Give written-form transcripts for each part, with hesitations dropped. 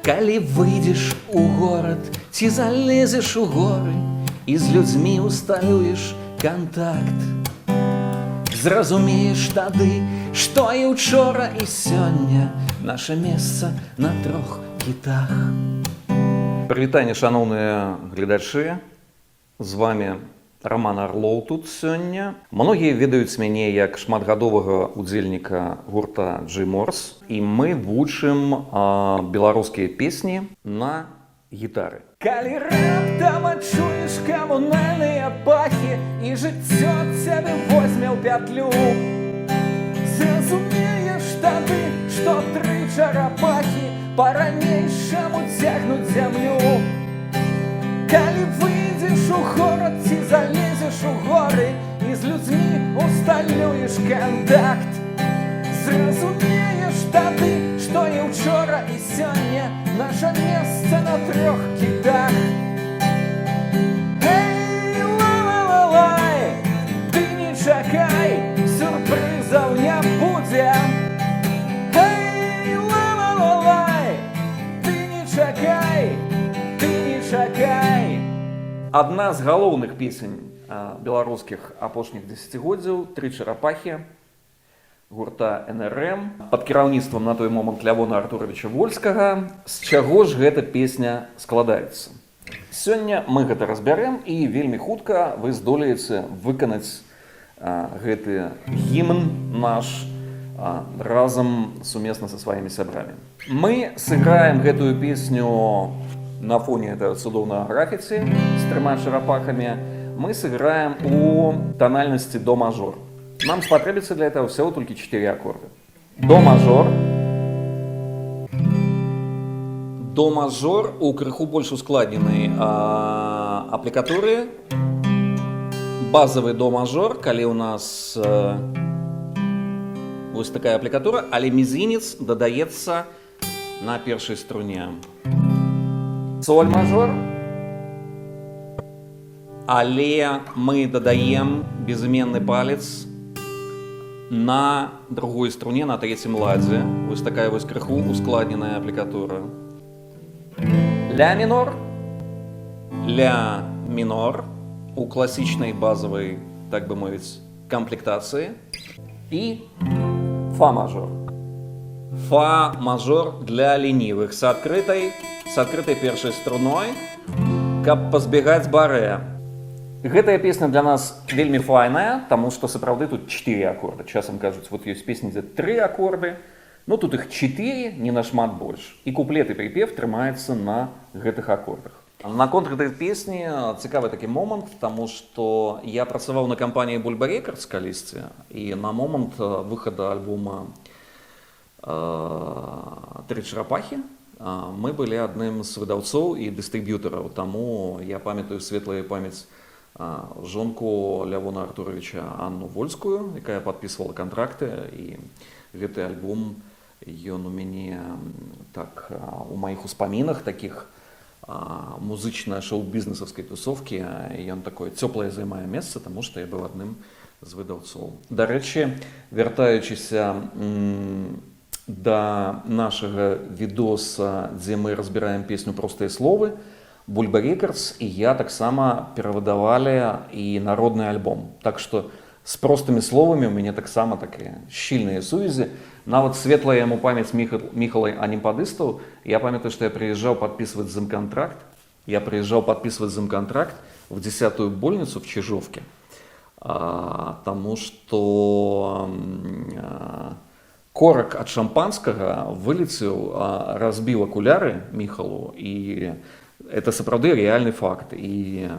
Калі выйдзеш у горад, ці залезеш у горы і з людзьмі усталюеш кантакт, зразумееш тады, што і учора, і сёння наша месца на трох кітах. Прывітанне, шаноўныя гледачы, з вами Роман Орлоў тут сёння. Многія ведаюць мяне як шматгадовага удзельніка гурта G-Morse, і мы вучым беларускія песні на гітары. Калі раптам адчуеш камунальныя пахі і жыццё цябе возьме ў пятлю, зразумееш тады, што тры чарапахі па-ранейшаму цягнуць зямлю. Калі выйдзеш у горад, ці залезеш у горы і з людзьмі усталюеш кантакт, зразумееш тады, што і ўчора, і сёння наша месца на трох кітах. Эй, ла-ла-ла-лай, ты не чакай, сюрпрызаў не будзе. Эй, ла-ла-ла-лай, ты не чакай, ты не чакай. Адна з галоўных песень беларускіх апошніх дзесяцігоддзяў «Тры чарапахі» гурта НРМ пад кіраўніцтвам на той момант Лявона Артуровича Вольскага. З чаго ж гэта песня складаецца? Сёння мы гэта разбярем, і вельмі хутка вы здолееце выканаць гэты гімн наш разам сумесна са сваімі сябрамі. Мы сыграем гэтую песню на фоне этого цудоўнага графіці з трыма чарапахамі. Мы сыграем у тональнасці до мажор. Нам спатрэбіцца для этого всего только 4 аккорда. До мажор. До мажор у крыху больш ускладненай аплікатуры. Базовый до мажор, калі у нас вось такая аплікатура, але мізінец дадаецца на першай струне. Соль мажор. Але мы дадаем безыменны палец на другой струне, на третьем ладзе. Вось такая вось крыху ускладненая аплікатура. Ля мінор. Ля мінор у класічнай базовой, так бы мовіць, комплектацыі. І фа мажор. Фа мажор для ленівых с адкрытай першай струной, каб пазбегаць барэ. Гэтая песня для нас вельмі файная, таму што сапраўды тут 4 аккорда. Часам кажуць, вот ёсць песні, дзе 3 аккорды, но тут іх 4, не нашмат больш. І куплет і прыпеў трымаецца на гэтых аккордах. Наконт гэтай песні цікавы такі момант, таму што я працаваў на кампаніі Бульба Рекордс калісьці, і на момант выхада альбома «Тры чарапахі» мы былі адным з выдаўцоў і дыстрыб'ютараў, таму я памятаю светлая памяць жонку Лявона Артуровича Анну Вольскую, якая падпісвала кантракты, і гэты альбом ён у мяне так у маіх успамінах такіх музычна-шоу-бізнесаўскай тусовкі, ён такое цёплае займае месца, таму што я быў адным з выдаўцоў. Дарэчы, вяртаючыся да нашага відоса, дзе мы разбіраем песню «Простыя словы», Бульба Рекордс і я таксама перавыдавалі і народны альбом. Так што з простымі словамі у мяне таксама такія шчыльныя сувязі. Нават светлая яму памяць Міхалай Анімпадыстаў. Я памятаю, што я прыязджаў падпісваць з ім кантракт. Я прыязджаў падпісваць з ім кантракт в 10-ю больніцу в Чижовке. Таму што корак ад шампанскага вылецеў, разбіў акуляры Міхалу, і это сапраўды рэальны факт. І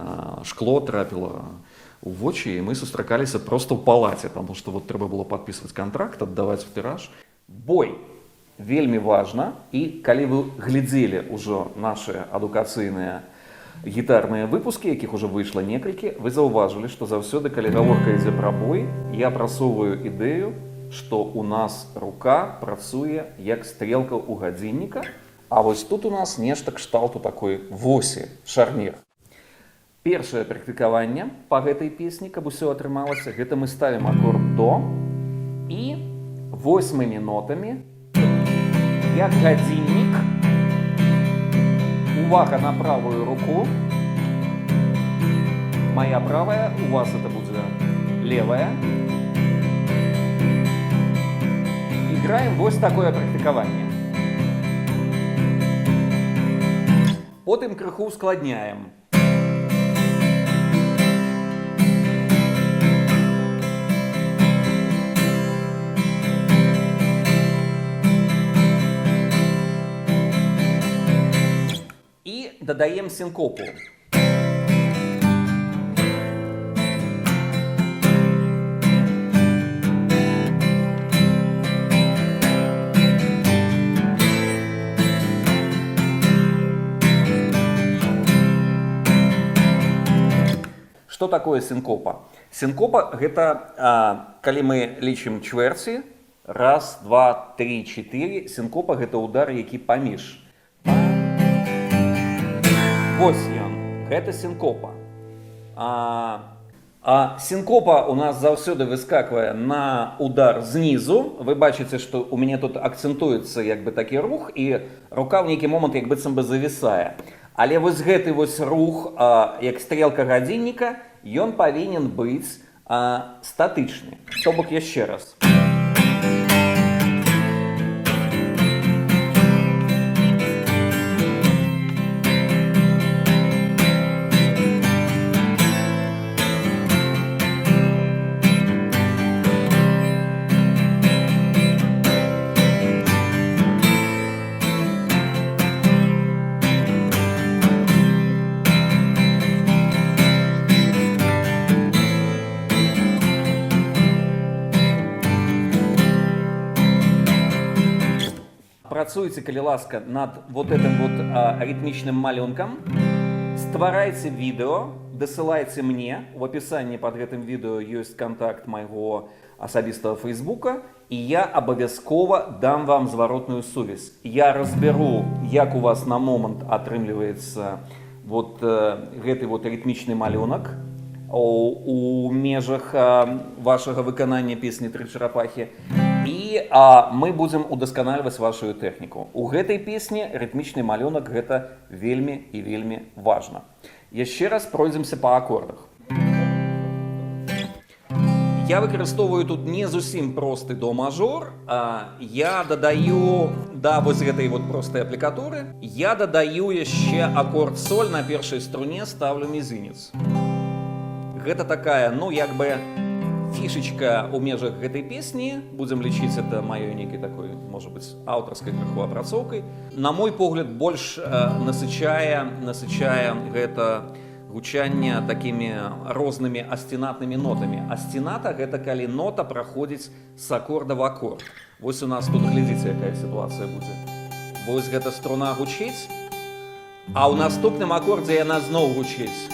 шкло трапіла у вочы, і мы сустракаліся проста ў палаце, таму што вот трэба было падпісваць кантракт, аддаваць в тыраж. Бой вельмі важна, і калі вы глядзелі ўжо нашыя адукацыйныя гітарныя выпускі, якіх ужо выйшла некалькі, вы заўважылі, што заўсёды, калі гаворка ідзе пра бой, я прасоўваю ідэю, што у нас рука працуе як стрелка ў гадзінніка, а вось тут у нас нешта кшталту такой восі, шарнір. Першае практыкаванне па гэтай песні, каб усё атрымалася, гэта мы ставім акорд до і 8 нотамі, як гадзіннік, Увага на правую руку. Моя правая, у вас это будет левая. Играем вот такое практикование. Потім криху ускладняємо. І додаємо синкопу. Что такое синкопа? Синкопа – это, калі мы лічым чвэрці, раз, два, три, чатыры, синкопа – гэта удар, які паміж. Вось ён, гэта синкопа. Синкопа у нас заўсёды выскаквае на удар знізу. Вы бачыце, што у мяне тут акцэнтуецца як бы такі рух, і рука ў нейкі момант як быццам бы завісае. Але вось гэты вось рух, як стрелка гадзінніка, ён павінен быць статычны. То бок яшчэ раз. Працуйте, калі ласка, над вот этим вот ритмичным малюнком. Стварайце відео, дасылайце мне. В описании под гэтым відео ёсць контакт майго асабістага фейсбука, і я абавязкова дам вам зваротную сувязь. Я разберу, як у вас на момант атрымліваецца вот гэты вот ритмичны малюнак у межах вашага выканання песні «Тры чарапахі». І мы будзем удасканальваць вашу тэхніку. У гэтай песні рытмічны малюнак гэта вельмі і вельмі важна. Яшчэ раз пройдземся па акордах. Я выкарыстоўваю тут не зусім просты до-мажор. Я дадаю да вось гэтай вот простай аплікатуры. Я дадаю яшчэ акорд соль, на першай струне ставлю мізынец. Гэта такая, ну як бы фішечка у межах гэтай песні, будзем лічыць это маёй нейкай такой, можа быць, аўтарскай крыху апрацоўкай. На мой погляд, больш насычае гэта гучанне такімі рознымі астенатнымі нотамі. Астената – гэта калі нота праходзіць з акорда в акорд. Вось у нас тут, глядзіце, якая сітуацыя будзе. Вось гэта струна гучыць, а ў наступным акордзе яна зноў гучыць.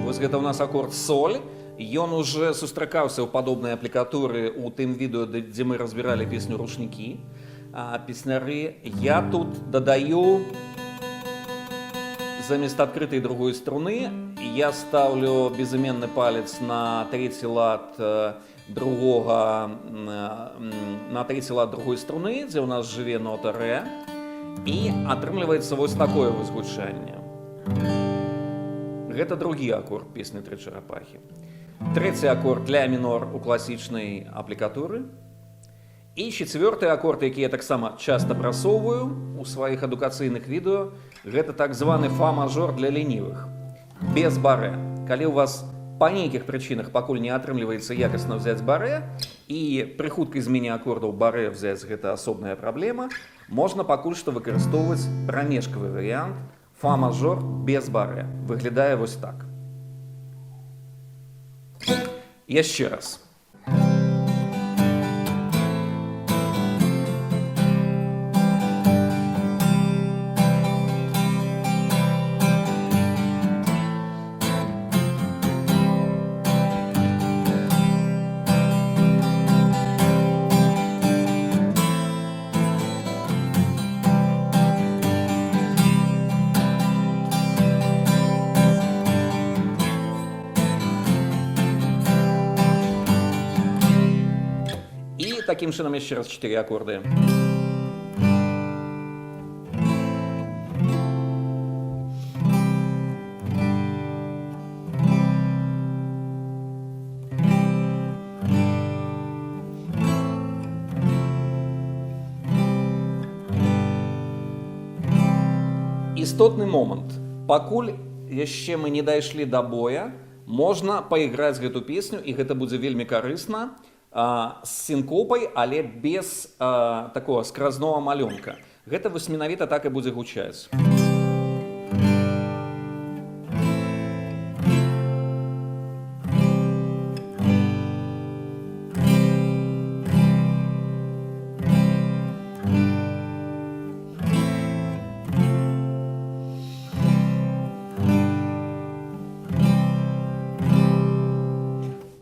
Вось гэта у нас акорд соль. Ён уже сустракаўся ў падобнай аплікатуры ў тым відэо, дзе мы разбіралі песню «Рушнікі». Песняры. Я тут дадаю замест адкрытай другой струны, я ставлю безыменны палец на трэці лад другой струны, дзе ў нас жыве нота рэ, і атрымліваецца вось такое вось гучанне. Гэта другі акорд песні «Тры чарапахі». Трэці акорд ля мінор у класічнай аплікатуры. І чацвёрты акорд, які я таксама часта прасоўваю у сваіх адукацыйных відэо, гэта так званы фа-мажор для лінівых. Без барэ. Калі у вас па нейкіх прычынах пакуль не атрымліваецца якасна взяць барэ, і пры хуткай змене акордаў барэ взяць гэта асобная праблема, можна пакуль што выкарыстоўваць прамежкавы варыянт фа-мажор без барэ. Выглядае вось так. Яшчэ раз. Таким чином еще раз 4 аккорды. істотны момант. Пакуль яшчэ мы не дайшлі да боя, можна пайграць гэту песню, і гэта будзе вельмі карысна, з сінкопай, але без такого скразного малюнка. Гэта вось менавіта так і будзе гучаць.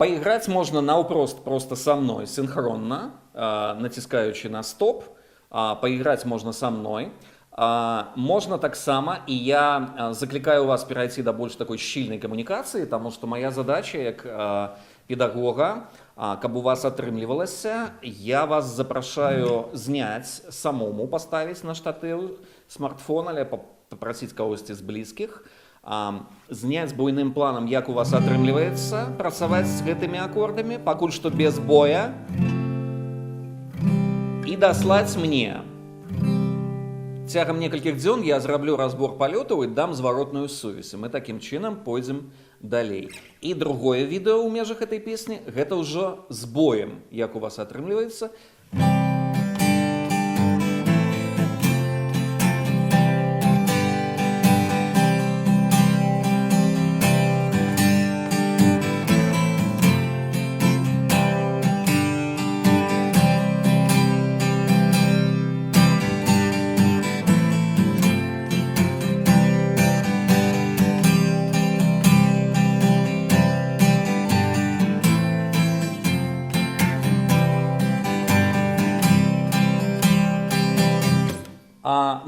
Поиграть можно наўпрост просто со мной, синхронно, натискаючи на стоп. Поиграть можно со мной. Можно таксама, и я закликаю вас перейти до больше такой щільной коммуникации, потому что моя задача, як педагога, каб у вас атрымлівалася, я вас запрашаю зняць самому, поставить на штатыў смартфона, или попросить кагосьці з блізкіх, зняць буйным планам, як у вас атрымліваецца працаваць з гэтымі акордамі, пакуль што без боя, і даслаць мне. Цягам некалькіх дзён я зраблю разбор палётаў і дам зваротную сувязь. Мы такім чынам пойдзем далей. І другое відэо ў межах гэтай песні, гэта ўжо з боем, як у вас атрымліваецца.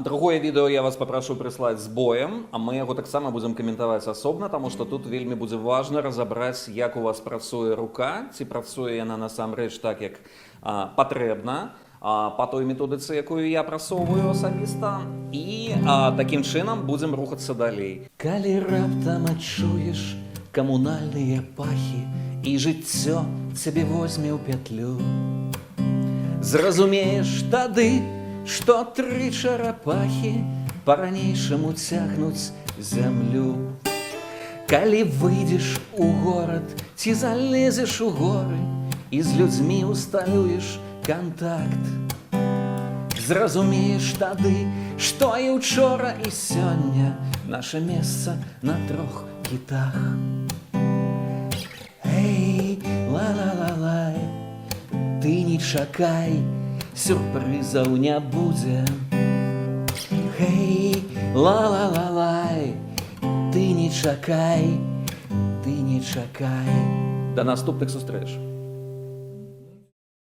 Другое відэо я вас папрашу прыслаць з боем, а мы яго таксама будзем каментаваць асобна, таму што тут вельмі будзе важна разабраць, як у вас працуе рука, ці працуе яна насамрэч так, як патрэбна, па той методыцы, якую я прасоўваю асабіста, і такім чынам будзем рухацца далей. Калі раптам адчуеш камунальныя пахі, і жыццё цябе возьме ў пятлю, зразумееш тады, што 3 чарапахі па-ранейшаму цягнуць зямлю. Калі выйдзеш у горад, ці залезеш у горы, і з людзьмі усталюеш кантакт, зразумееш тады, што і ўчора, і сёння наша месца на 3 кітах. Эй, ла-ла-ла-лай, ты не чакай, сюрпрызаў не будзе. Хей, ла-ла-ла-лай, ты не чакай, ты не чакай. До наступных сустрэч.